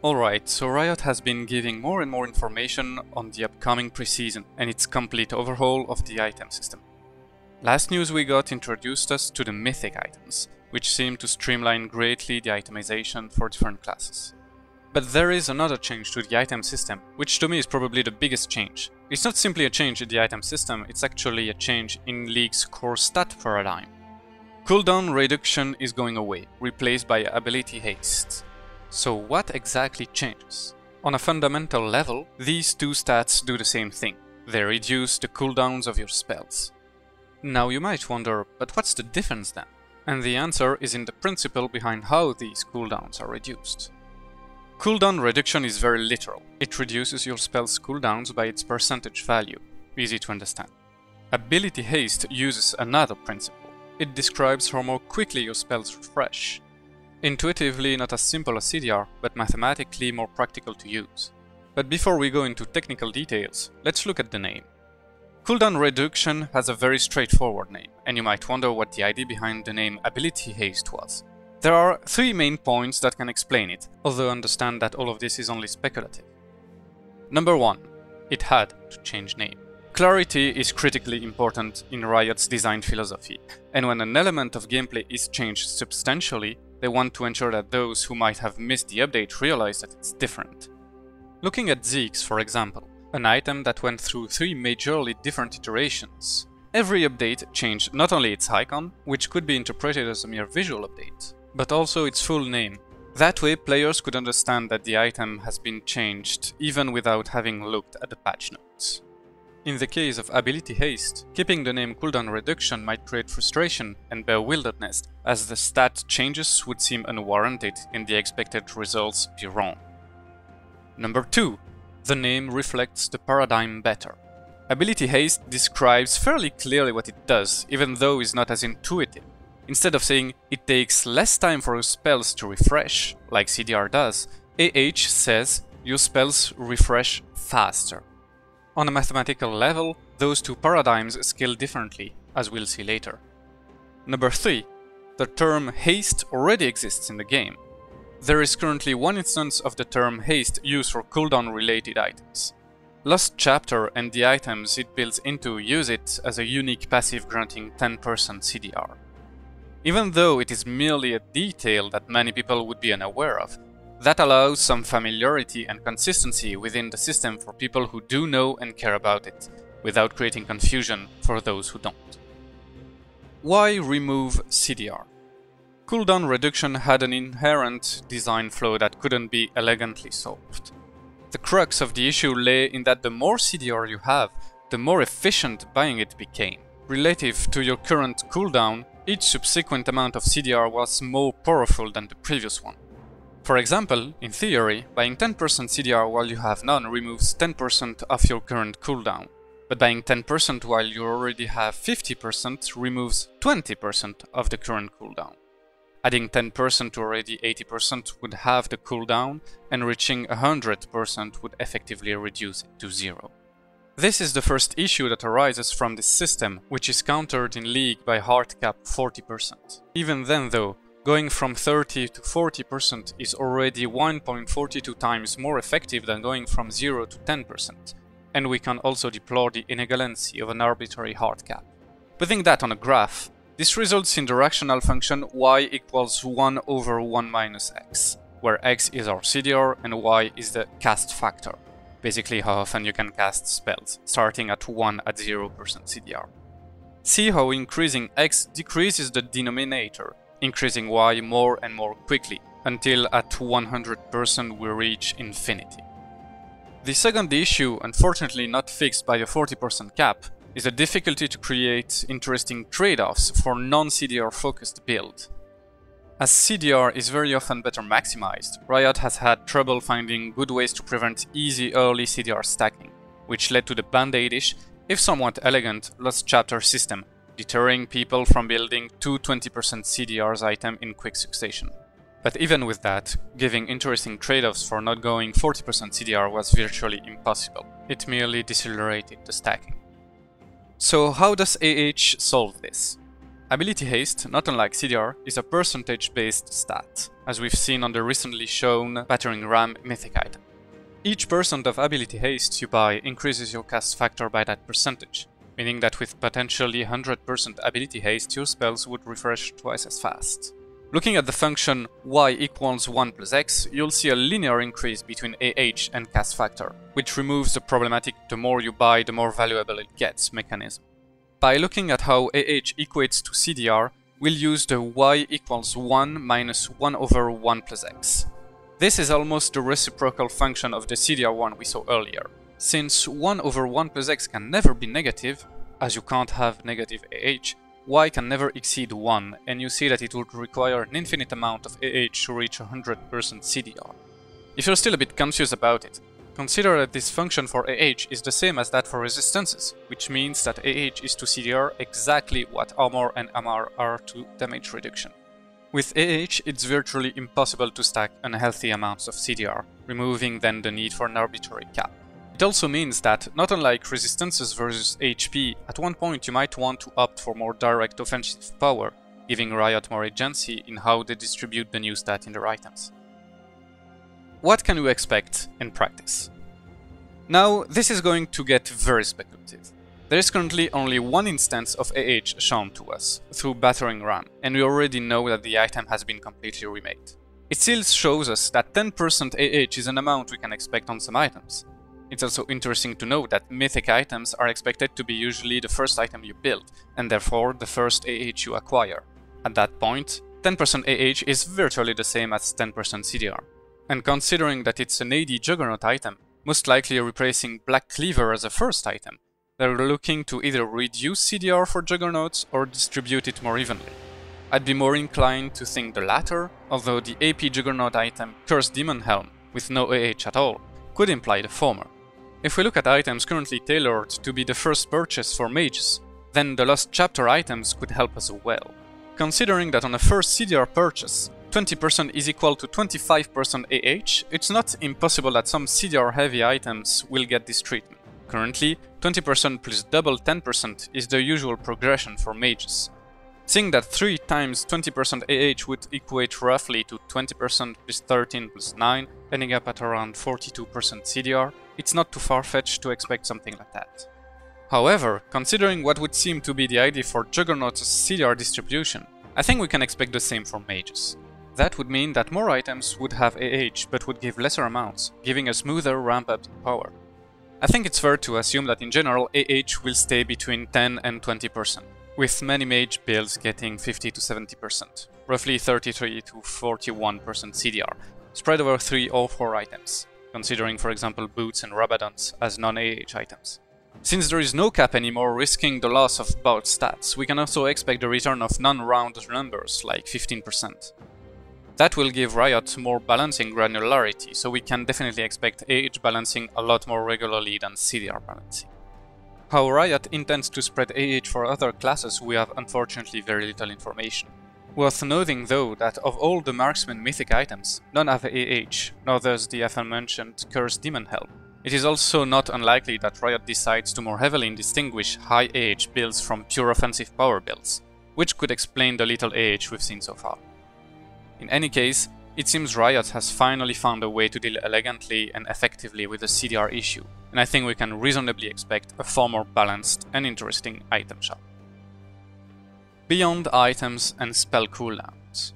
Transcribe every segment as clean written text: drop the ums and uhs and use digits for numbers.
Alright, so Riot has been giving more and more information on the upcoming preseason and its complete overhaul of the item system. Last news we got introduced us to the mythic items, which seem to streamline greatly the itemization for different classes. But there is another change to the item system, which to me is probably the biggest change. It's not simply a change in the item system, it's actually a change in League's core stat paradigm. Cooldown Reduction is going away, replaced by Ability Haste. So what exactly changes? On a fundamental level, these two stats do the same thing. They reduce the cooldowns of your spells. Now you might wonder, but what's the difference then? And the answer is in the principle behind how these cooldowns are reduced. Cooldown reduction is very literal. It reduces your spell's cooldowns by its percentage value. Easy to understand. Ability Haste uses another principle. It describes how more quickly your spells refresh. Intuitively not as simple as CDR, but mathematically more practical to use. But before we go into technical details, let's look at the name. Cooldown Reduction has a very straightforward name, and you might wonder what the idea behind the name Ability Haste was. There are three main points that can explain it, although understand that all of this is only speculative. Number 1. It had to change name. Clarity is critically important in Riot's design philosophy, and when an element of gameplay is changed substantially, they want to ensure that those who might have missed the update realize that it's different. Looking at Zeke's, for example, an item that went through 3 majorly different iterations. Every update changed not only its icon, which could be interpreted as a mere visual update, but also its full name. That way players could understand that the item has been changed even without having looked at the patch notes. In the case of Ability Haste, keeping the name Cooldown Reduction might create frustration and bewilderedness, as the stat changes would seem unwarranted and the expected results be wrong. Number 2. The name reflects the paradigm better. Ability Haste describes fairly clearly what it does, even though it's not as intuitive. Instead of saying it takes less time for your spells to refresh, like CDR does, AH says your spells refresh faster. On a mathematical level, those two paradigms scale differently, as we'll see later. Number 3. The term haste already exists in the game. There is currently one instance of the term haste used for cooldown related items. Lost Chapter and the items it builds into use it as a unique passive granting 10% CDR. Even though it is merely a detail that many people would be unaware of, that allows some familiarity and consistency within the system for people who do know and care about it, without creating confusion for those who don't. Why remove CDR? Cooldown Reduction had an inherent design flaw that couldn't be elegantly solved. The crux of the issue lay in that the more CDR you have, the more efficient buying it became. Relative to your current cooldown, each subsequent amount of CDR was more powerful than the previous one. For example, in theory, buying 10% CDR while you have none removes 10% of your current cooldown, but buying 10% while you already have 50% removes 20% of the current cooldown. Adding 10% to already 80% would halve the cooldown, and reaching 100% would effectively reduce it to 0. This is the first issue that arises from this system, which is countered in League by hard cap 40%. Even then though, going from 30 to 40% is already 1.42 times more effective than going from 0 to 10%, and we can also deplore the inegalency of an arbitrary hard cap. Putting that on a graph, this results in the rational function y equals 1 over 1 minus x, where x is our CDR and y is the cast factor, basically how often you can cast spells, starting at 1 at 0% CDR. See how increasing x decreases the denominator, increasing y more and more quickly, until at 100% we reach infinity. The second issue, unfortunately not fixed by a 40% cap, is the difficulty to create interesting trade-offs for non-CDR focused build. As CDR is very often better maximized, Riot has had trouble finding good ways to prevent easy early CDR stacking, which led to the band-aidish, if somewhat elegant, Lost Chapter system, deterring people from building 2 20% CDR's item in quick succession. But even with that, giving interesting trade-offs for not going 40% CDR was virtually impossible. It merely decelerated the stacking. So how does AH solve this? Ability Haste, not unlike CDR, is a percentage-based stat, as we've seen on the recently shown Battering Ram mythic item. Each percent of Ability Haste you buy increases your cast factor by that percentage, meaning that with potentially 100% Ability Haste your spells would refresh twice as fast. Looking at the function y equals 1 plus x, you'll see a linear increase between AH and cast factor, which removes the problematic "the more you buy, the more valuable it gets" mechanism. By looking at how AH equates to CDR, we'll use the y equals 1 minus 1 over 1 plus x. This is almost the reciprocal function of the CDR one we saw earlier. Since 1 over 1 plus x can never be negative, as you can't have negative AH, y can never exceed 1, and you see that it would require an infinite amount of AH to reach 100% CDR. If you're still a bit confused about it, consider that this function for AH is the same as that for resistances, which means that AH is to CDR exactly what armor and MR are to damage reduction. With AH, it's virtually impossible to stack unhealthy amounts of CDR, removing then the need for an arbitrary cap. It also means that, not unlike resistances versus HP, at one point you might want to opt for more direct offensive power, giving Riot more agency in how they distribute the new stat in their items. What can you expect in practice? Now, this is going to get very speculative. There is currently only one instance of AH shown to us, through Battering Ram, and we already know that the item has been completely remade. It still shows us that 10% AH is an amount we can expect on some items. It's also interesting to know that mythic items are expected to be usually the first item you build, and therefore the first AH you acquire. At that point, 10% AH is virtually the same as 10% CDR. And considering that it's an AD Juggernaut item, most likely replacing Black Cleaver as a first item, they're looking to either reduce CDR for Juggernauts or distribute it more evenly. I'd be more inclined to think the latter, although the AP Juggernaut item Cursed Demon Helm, with no AH at all, could imply the former. If we look at items currently tailored to be the first purchase for mages, then the Lost Chapter items could help as well. Considering that on a first CDR purchase, 20% is equal to 25% AH, it's not impossible that some CDR heavy items will get this treatment. Currently, 20% plus double 10% is the usual progression for mages. Seeing that 3 times 20% AH would equate roughly to 20% plus 13 plus 9, ending up at around 42% CDR, it's not too far-fetched to expect something like that. However, considering what would seem to be the idea for Juggernaut's CDR distribution, I think we can expect the same for mages. That would mean that more items would have AH but would give lesser amounts, giving a smoother ramp up in power. I think it's fair to assume that in general AH will stay between 10 and 20%, with many mage builds getting 50 to 70%, roughly 33 to 41% CDR, spread over 3 or 4 items, considering for example boots and Rabadons as non-AH items. Since there is no cap anymore risking the loss of bout stats, we can also expect the return of non-round numbers like 15%. That will give Riot more balancing granularity, so we can definitely expect AH balancing a lot more regularly than CDR balancing. How Riot intends to spread AH for other classes we have unfortunately very little information. Worth noting though that of all the Marksman mythic items, none have AH, nor does the aforementioned Cursed Demon Helm. It is also not unlikely that Riot decides to more heavily distinguish high AH builds from pure offensive power builds, which could explain the little AH we've seen so far. In any case, it seems Riot has finally found a way to deal elegantly and effectively with the CDR issue, and I think we can reasonably expect a far more balanced and interesting item shop. Beyond items and spell cooldowns.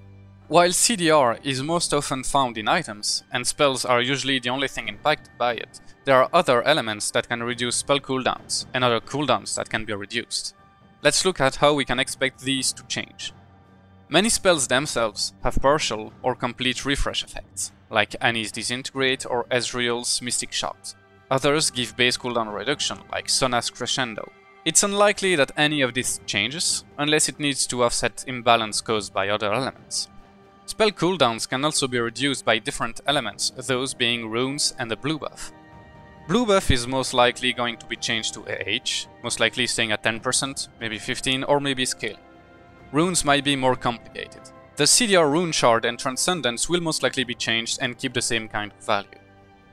While CDR is most often found in items, and spells are usually the only thing impacted by it, there are other elements that can reduce spell cooldowns, and other cooldowns that can be reduced. Let's look at how we can expect these to change. Many spells themselves have partial or complete refresh effects, like Annie's Disintegrate or Ezreal's Mystic Shout. Others give base cooldown reduction, like Sona's Crescendo. It's unlikely that any of this changes, unless it needs to offset imbalance caused by other elements. Spell cooldowns can also be reduced by different elements, those being runes and the blue buff. Blue buff is most likely going to be changed to AH, most likely staying at 10%, maybe 15%, or maybe scaling. Runes might be more complicated. The CDR Rune Shard and Transcendence will most likely be changed and keep the same kind of value.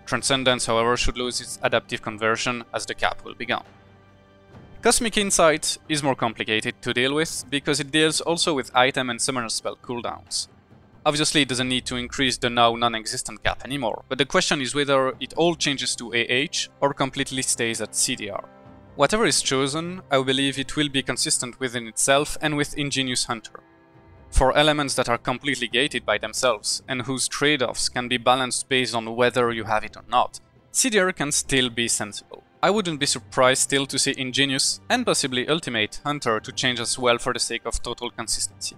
Transcendence, however, should lose its adaptive conversion as the cap will be gone. Cosmic Insight is more complicated to deal with because it deals also with item and summoner spell cooldowns. Obviously it doesn't need to increase the now non-existent cap anymore, but the question is whether it all changes to AH or completely stays at CDR. Whatever is chosen, I believe it will be consistent within itself and with Ingenious Hunter. For elements that are completely gated by themselves and whose trade-offs can be balanced based on whether you have it or not, CDR can still be sensible. I wouldn't be surprised still to see Ingenious and possibly Ultimate Hunter to change as well for the sake of total consistency.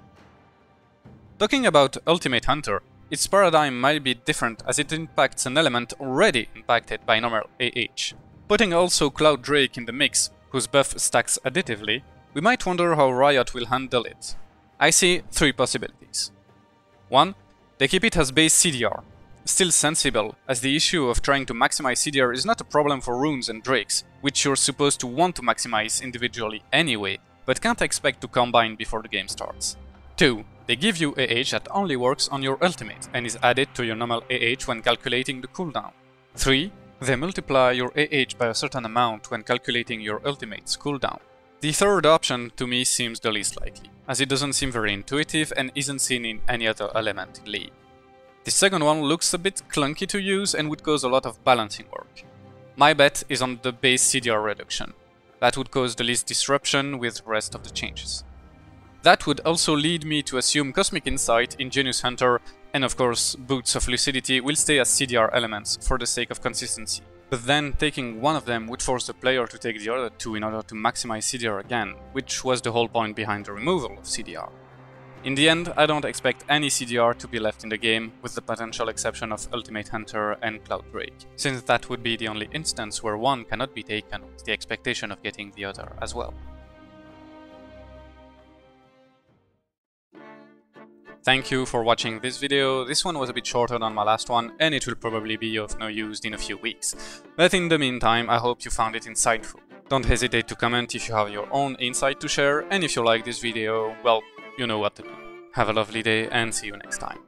Talking about Ultimate Hunter, its paradigm might be different as it impacts an element already impacted by normal AH. Putting also Cloud Drake in the mix, whose buff stacks additively, we might wonder how Riot will handle it. I see 3 possibilities. 1. They keep it as base CDR, still sensible, as the issue of trying to maximize CDR is not a problem for runes and drakes, which you're supposed to want to maximize individually anyway, but can't expect to combine before the game starts. 2. They give you AH that only works on your ultimate and is added to your normal AH when calculating the cooldown. 3. They multiply your AH by a certain amount when calculating your ultimate's cooldown. The third option to me seems the least likely, as it doesn't seem very intuitive and isn't seen in any other element in League. The second one looks a bit clunky to use and would cause a lot of balancing work. My bet is on the base CDR reduction. That would cause the least disruption with the rest of the changes. That would also lead me to assume Cosmic Insight, Ingenious Hunter, and of course Boots of Lucidity will stay as CDR elements for the sake of consistency. But then taking one of them would force the player to take the other two in order to maximize CDR again, which was the whole point behind the removal of CDR. In the end, I don't expect any CDR to be left in the game, with the potential exception of Ultimate Hunter and Cloud Drake, since that would be the only instance where one cannot be taken with the expectation of getting the other as well. Thank you for watching this video. This one was a bit shorter than my last one, and it will probably be of no use in a few weeks. But in the meantime, I hope you found it insightful. Don't hesitate to comment if you have your own insight to share, and if you like this video, well, you know what to do. Have a lovely day and see you next time.